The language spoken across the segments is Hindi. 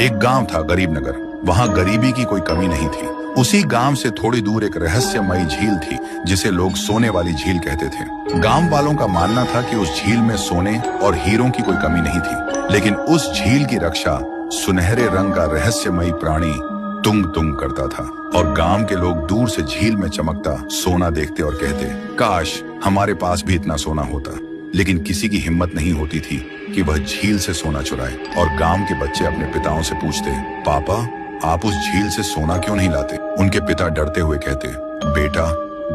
एक गांव था गरीबनगर। वहां गरीबी की कोई कमी नहीं थी। उसी गांव से थोड़ी दूर एक रहस्यमयी झील थी जिसे लोग सोने वाली झील कहते थे। गांव वालों का मानना था कि उस झील में सोने और हीरों की कोई कमी नहीं थी, लेकिन उस झील की रक्षा सुनहरे रंग का रहस्यमयी प्राणी तुंग तुंग करता था। और गांव के लोग दूर से झील में चमकता सोना देखते और कहते, काश हमारे पास भी इतना सोना होता। लेकिन किसी की हिम्मत नहीं होती थी कि वह झील से सोना चुराए। और गांव के बच्चे अपने पिताओं से पूछते, पापा आप उस झील से सोना क्यों नहीं लाते? उनके पिता डरते हुए कहते, बेटा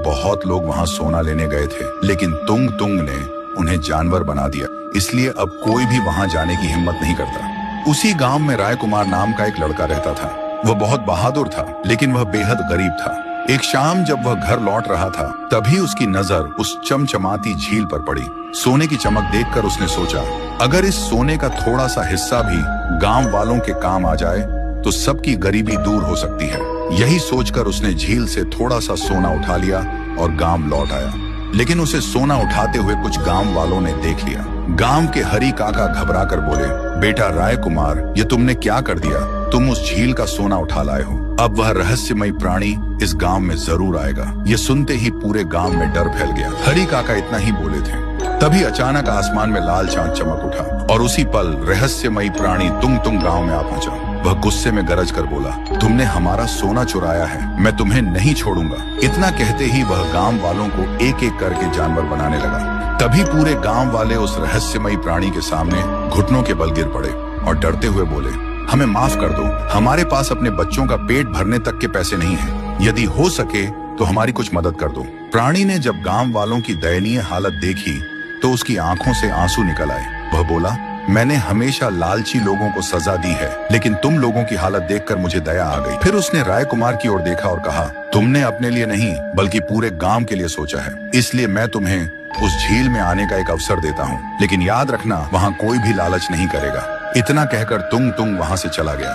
बहुत लोग वहां सोना लेने गए थे, लेकिन तुंग तुंग ने उन्हें जानवर बना दिया, इसलिए अब कोई भी वहां जाने की हिम्मत नहीं करता। उसी गांव में राय कुमार नाम का एक लड़का रहता था। वह बहुत बहादुर था, लेकिन वह बेहद गरीब था। एक शाम जब वह घर लौट रहा था, तभी उसकी नजर उस चमचमाती झील पर पड़ी। सोने की चमक देखकर उसने सोचा, अगर इस सोने का थोड़ा सा हिस्सा भी गांव वालों के काम आ जाए तो सबकी गरीबी दूर हो सकती है। यही सोचकर उसने झील से थोड़ा सा सोना उठा लिया और गांव लौट आया। लेकिन उसे सोना उठाते हुए कुछ गांव वालों ने देख लिया। गांव के हरी काका घबराकर बोले, बेटा राय कुमार, ये तुमने क्या कर दिया? तुम उस झील का सोना उठा लाए हो। अब वह रहस्यमयी प्राणी इस गांव में जरूर आएगा। ये सुनते ही पूरे गांव में डर फैल गया। हरी काका इतना ही बोले थे, तभी अचानक आसमान में लाल चांद चमक उठा और उसी पल रहस्यमयी प्राणी तुंग तुंग गांव में आ पहुंचा। वह गुस्से में गरज कर बोला, तुमने हमारा सोना चुराया है, मैं तुम्हें नहीं छोड़ूंगा। इतना कहते ही वह गांव वालों को एक एक करके जानवर बनाने लगा। तभी पूरे गांव वाले उस रहस्यमयी प्राणी के सामने घुटनों के बल गिर पड़े और डरते हुए बोले, हमें माफ कर दो, हमारे पास अपने बच्चों का पेट भरने तक के पैसे नहीं है। यदि हो सके तो हमारी कुछ मदद कर दो। प्राणी ने जब गांव वालों की दयनीय हालत देखी तो उसकी आंखों से आंसू निकल आए। वह बोला, मैंने हमेशा लालची लोगों को सजा दी है, लेकिन तुम लोगों की हालत देखकर मुझे दया आ गई। फिर उसने राय कुमार की ओर देखा और कहा, तुमने अपने लिए नहीं बल्कि पूरे गांव के लिए सोचा है, इसलिए मैं तुम्हें उस झील में आने का एक अवसर देता हूँ, लेकिन याद रखना वहाँ कोई भी लालच नहीं करेगा। इतना कहकर तुंग तुंग वहाँ से चला गया।